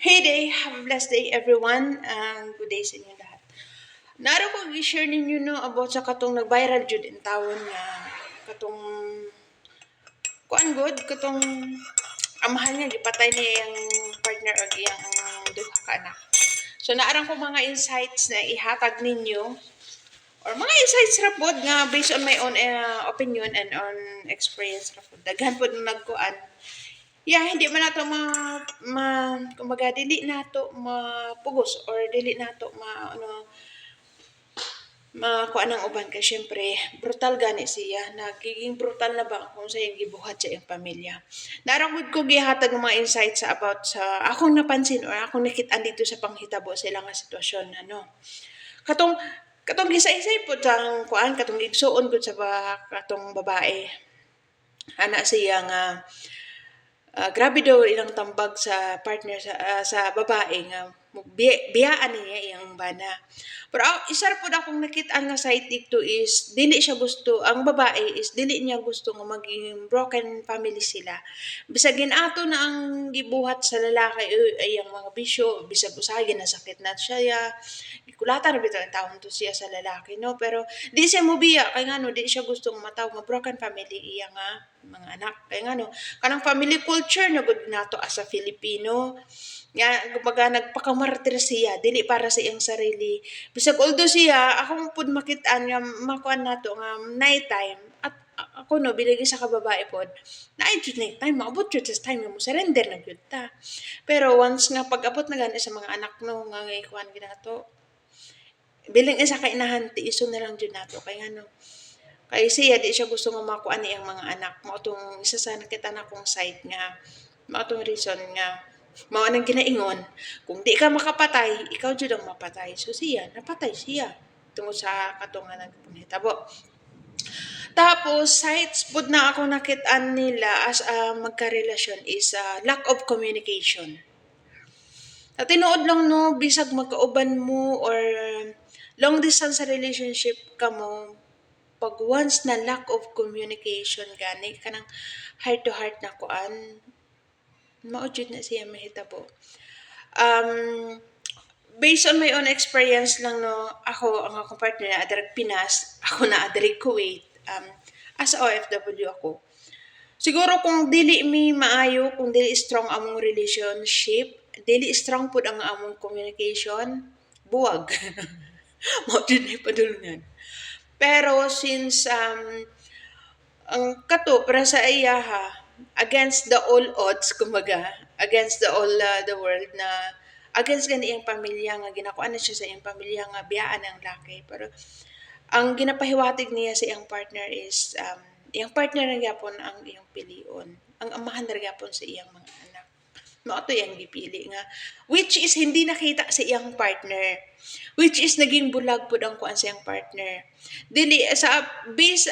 Hey day, have a blessed day everyone. Good day sa inyo lahat. Naro ko i-share ninyo no about sa katong nag-viral jud in tawon nga katong kuan good katong amahan niya gipatay niya yung partner og iyang duha ka anak. So naarang ko mga insights na ihatag ninyo or mga insights ra pod nga based on my own opinion and on experience ra pod. Daghan pod nagkuan. Yeah, hindi man nato kumbaga dili nato mapugos or dili nato makuan ang uban kay syempre brutal gani siya nagiging brutal na ba kung sa iyang gibuhat sa iyang pamilya. Naragod ko gihatag ng mga insights about sa akong napansin or akong nakita dito sa panghitabo sa ilang nga sitwasyon katong katong gisa-isay po ang kuan katong igsuon gud sa katong babae ana siya nga grabe daw ilang tambag sa partner sa babae nga biyaan niya iyang bana. Pero isa po akong nakita nga side dito is dili siya gusto, ang babae is dili niya gusto nga maging broken family sila. Bisag ginato na ang gibuhat sa lalaki ay ang mga bisyo, bisag usahay ginasakit na siya. Gikulatan na bitaw ang taon to siya sa lalaki no, pero di siya mobiya kay ngano di siya gusto nga mataw nga broken family iya nga mga anak kay ngano kanang family culture na gud nato as a Filipino nga kumbaga nagpakamartir siya dili para sa iyang sarili bisag although siya akong pud makit-an nga makuan nato nga night time at ako no bilang isa ka babae pod naay jud night time maabot jud sa time nga mo surrender na gyud ta pero once nga pag-abot na gani sa mga anak no nga kuan ginato bilang isa ka inahan tiiso na lang jud nato kay ngano kay siya di siya gusto nga makuan niyang mga anak mao tong isa sa nakita na kong site nga mao tong reason nga mao nang ginaingon kung di ka makapatay ikaw jud ang mapatay so siya napatay siya tungod sa katong nga nagpanghitabo tapos sites pud na ako nakit-an nila as a magkarelasyon is lack of communication sa tinuod lang no bisag magkauban mo or long distance relationship ka mo pag once na lack of communication gani kanang heart to heart na kuan mao jud na siya mahitabo based on my own experience lang no ako ang akong partner na adiri Pinas ako na adiri Kuwait as OFW ako siguro kung dili mi maayo kung dili strong among relationship dili strong pud ang among communication buwag mao jud na padulungan pero since ang kato para sa iyaha against the all odds kumbaga against the all the world na against gani iyang pamilya nga ginakuan na siya sa iyang pamilya nga biyaan ang laki pero ang ginapahiwatig niya sa iyang partner is iyang partner na gyapon ang iyang pilion ang amahan na gyapon sa iyang mga anak mao to iyang gipili nga which is hindi nakita sa iyang partner which is naging bulag pud ang kuan sa iyang partner dili sa base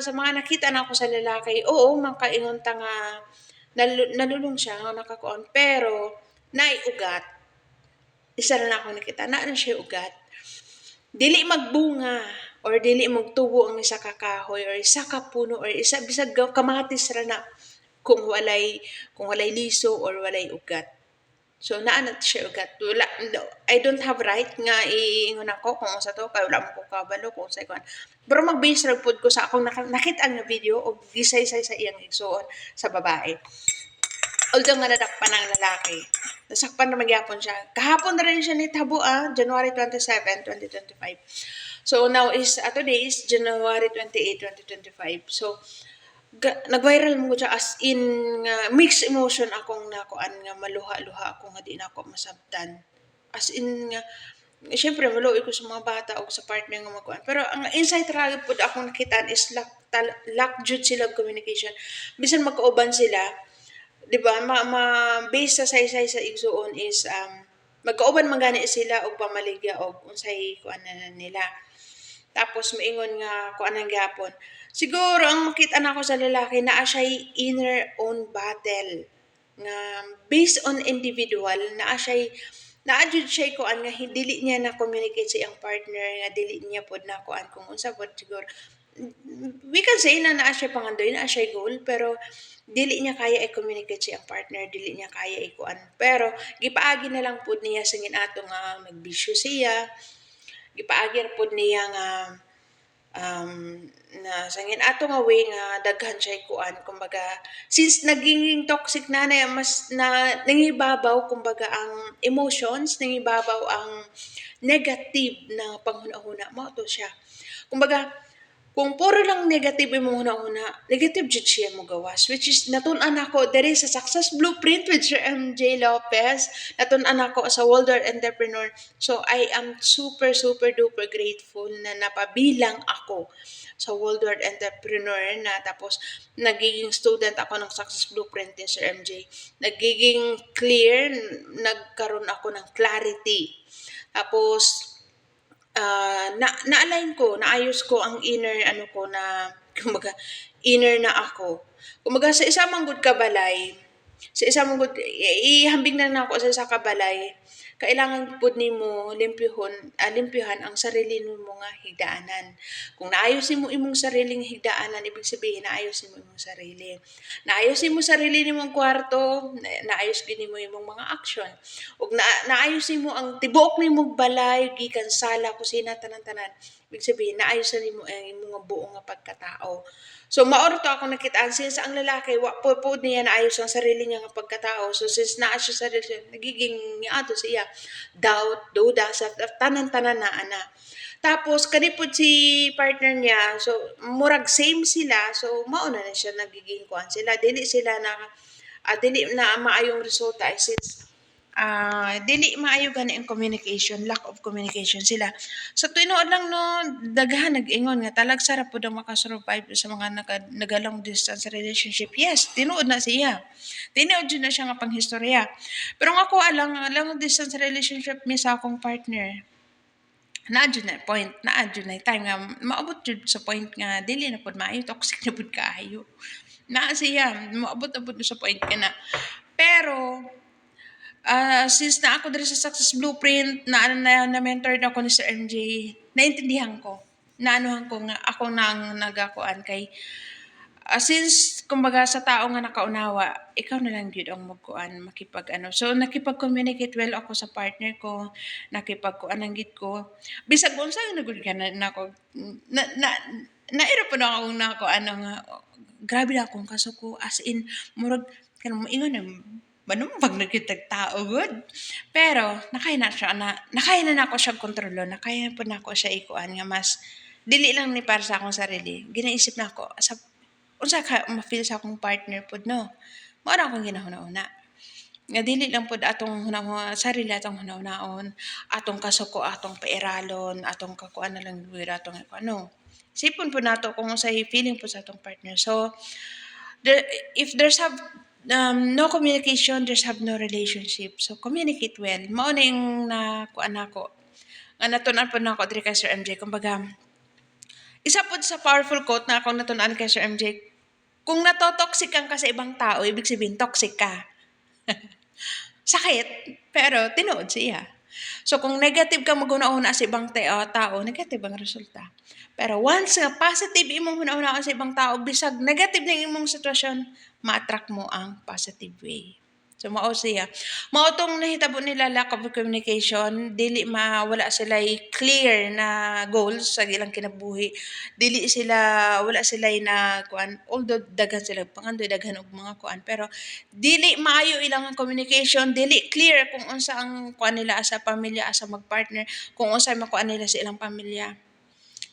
sa mga nakita nako sa lalaki oo makaingon ta nga nalulung siya nga nakakuan pero naay ugat isa na ako nakita na siya ugat dili magbunga or dili magtubo ang isa ka kahoy or isa ka puno or isa bisag kamatis ra na kung walay liso or walay ugat so naa na siya ugat wala I don't have right nga iingon ako kung sa to kay wala mo ko kabalo kung sa kuan pero mag-base ra pud ko sa akong nakita ang video og gisaysay sa iyang igsuon sa babae although nga nadakpan ang lalaki nasakpan naman gyapon siya kahapon na rin siya nitabo January 27, 2025 so now is today is January 28, 2025 so nag-viral mo siya as in mixed emotion akong nakuan nga maluha-luha ako nga di na ako masabtan as in nga syempre maluoy ko sa mga bata o sa partner nga magkuan pero ang insight ra pud akong nakitaan is lack jud sila communication bisan magkauban sila di ba base sa saysay sa igsuon is magkauban man gani sila og pamaligya og unsay kuan na nila tapos maingon nga kuan ang gyapon siguro ang makita nako sa lalaki naa siya inner own battle nga based on individual naa jud siya kuan nga dili niya na communicate sa iyang partner nga dili niya pod na kuan kung unsa pod siguro we can say na naa siya pangandoy naa siya goal pero dili niya kaya i-communicate siyang partner, dili niya kaya ikuan. Pero gipaagi na lang pud niya sa ato nga magbisyo siya, gipaagi ra pud niya nga um, na sangin ato nga way nga daghan siya ikuan, kumbaga since naging toxic na mas na nangibabaw kumbaga ang emotions, nangibabaw ang negative na panghuna-huna mo to siya. Kumbaga kung puro lang negative imong una-una, negative jud siya mo gawas. Which is, natun-an ako, there is a success blueprint with Sir MJ Lopez. Natun-an ako sa Waldorf Entrepreneur. So, I am super, super duper grateful na napabilang ako sa Waldorf Entrepreneur na tapos nagiging student ako ng success blueprint ni Sir MJ. Nagiging clear, nagkaroon ako ng clarity. Tapos, na-align ko, naayos ko ang inner ano ko na kumbaga inner na ako. Kumbaga sa isa man gud kabalay, sa isa man gud ihambing na nako sa isa ka balay, kailangan pud nimo limpyuhan ang sarili nimo nga higdaanan. Kung naayos nimo imong sariling higdaanan, ibig sabihin naayos nimo imong sarili. Naayos nimo sarili nimong kwarto, naayos gid nimo imong mga action. Ug naayos nimo ang tibuok nimong balay gikan sala, kusina, tanan-tanan. Ibig sabihin naayos na nimo ang imong nga buong nga pagkatao. So maoro to ako nakitaan since ang lalaki wa po niya naayos ang sarili niya nga pagkatao. So since naa siya sa relasyon, nagiging niadto siya doubt, duda sa tanan-tanan na ana. Tapos kanipod si partner niya, so murag same sila, so mauna na siya nagiging kuan sila. Dili na maayong resulta ay since dili maayo gani ang communication, lack of communication sila. So tinuod lang no, daghan nag-ingon nga talag sarap pud ang makasurvive sa mga nagalong distance relationship. Yes, tinuod na siya. Tinuod yun na siya nga panghistorya. Pero nga ako long distance relationship mi sa akong partner. Naadyo na point, naadyo na time nga maabot jud sa point nga dili na pud maayo, toxic na pud kaayo. Na siya, maabot na pud sa point nga na. Pero since na ako diri sa Success Blueprint, na mentored ako ni Sir MJ, naintindihan ko. Naanuhan ko nga ako nang nagakuan kay since kumbaga sa tao nga nakaunawa, ikaw na lang gyud ang magkuan makipag ano. So nakipag-communicate well ako sa partner ko, nakipagkuan ang gid ko. Bisag unsa yung nagud ka na nako naira pa na ako nako ano nga grabe na akong kasuko as in murag kanang moingon na manumbag na kitag tao good. Pero nakaya na nako siya kontrolo, nakaya po nako siya ikuan nga mas dili lang ni para sa akong sarili. Ginaisip na ako sa unsa ka ma-feel sa akong partner pod no. Mao ra akong ginahuna-una. Nga dili lang pod atong sarili atong hunahunahon, atong kasuko, atong pairalon, atong kakuan na lang buwira atong ano. Sipon po nato kung unsay feeling po sa atong partner. So, if there's no communication, there's have no relationship. So, communicate well. Mao na yung nakuan nako. Nga natunan po nako diri kay Sir MJ. Kumbaga, isa po sa powerful quote na akong natunan kay Sir MJ, kung natotoxic kang ka sa ibang tao, ibig sabihin toxic ka. Sakit, pero tinuod siya. So kung negative ka maguna-una sa ibang tao, negative ang resulta. Pero once nga positive imong huna-una sa ibang tao, bisag negative na imong sitwasyon, ma-attract mo ang positive way. So mao siya. Mao tong nahitabo nila lack of communication, wala sila clear na goals sa ilang kinabuhi. Wala sila na kuan, although daghan sila pangandoy daghan og mga kuan, pero dili maayo ilang ang communication, dili clear kung unsa ang kuan nila asa pamilya, asa magpartner, kung unsa makuan nila sa ilang pamilya.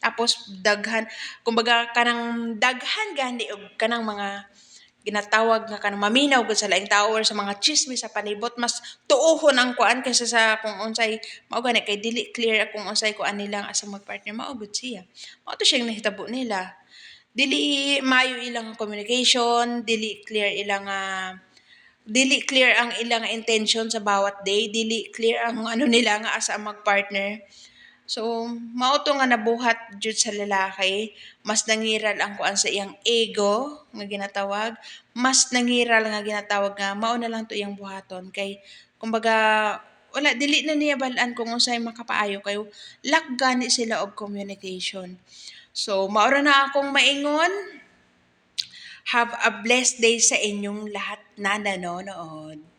Tapos daghan, kumbaga kanang daghan gani og kanang mga ginatawag nga kanang maminaw gud sa laing tao or sa mga chismis sa panibot, mas tuohon ang kuan kaysa sa kung unsay mao gani kay dili clear kung unsay kuan nila asa magpartner, mao gud siya. Mao to siyang nahitabo nila. Dili maayo ilang communication, dili clear ang ilang intention sa bawat day, dili clear ang ano nila nga asa magpartner. So, mao to nga nabuhat jud sa lalaki, mas nangiral ang kuan sa iyang ego nga ginatawag, mas nangiral nga ginatawag nga mao na lang to iyang buhaton kay kumbaga wala dili na niya bal-an kung unsay makapaayo kay lack gani sila og communication. So, mao ra na akong maingon. Have a blessed day sa inyong lahat na nanonood.